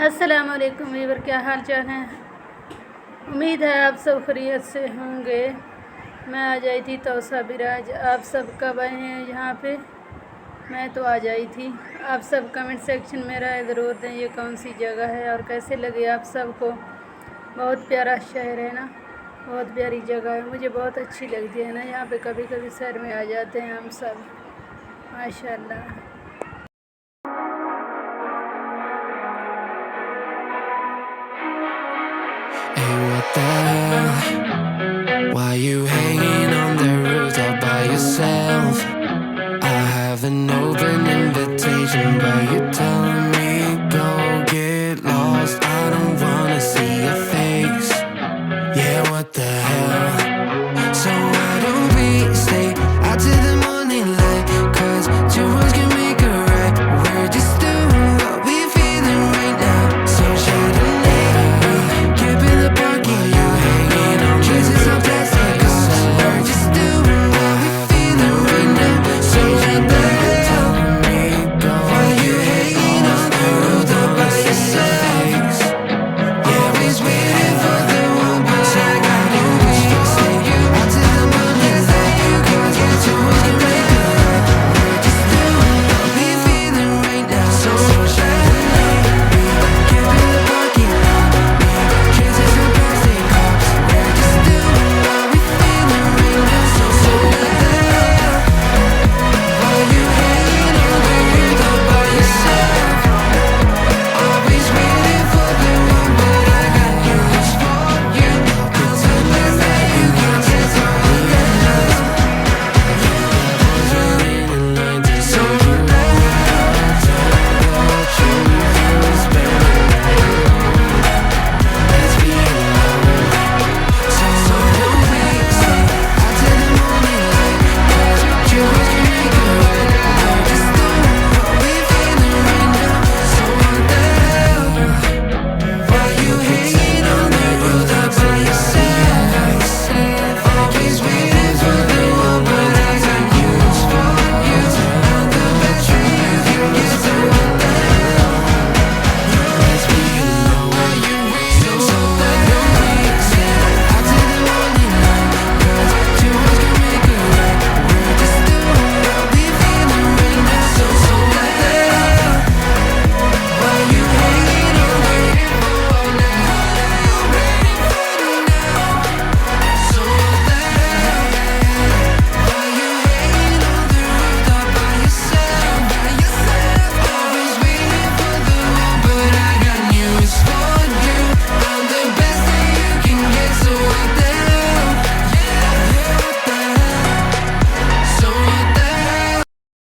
السلام علیکم ویور، کیا حال چال ہیں؟ امید ہے آپ سب خیریت سے ہوں گے۔ میں آ جائی تھی توسا براج، آپ سب کب آئے ہیں یہاں پہ؟ میں تو آ جائی تھی۔ آپ سب کمنٹ سیکشن میں رائے ضرور دیں یہ کون سی جگہ ہے اور کیسے لگے آپ سب کو۔ بہت پیارا شہر ہے نا، بہت پیاری جگہ ہے، مجھے بہت اچھی لگتی ہے نا یہاں پہ۔ کبھی کبھی سیر میں آ جاتے ہیں ہم سب، ماشاءاللہ۔ Hey, what the hell? Why you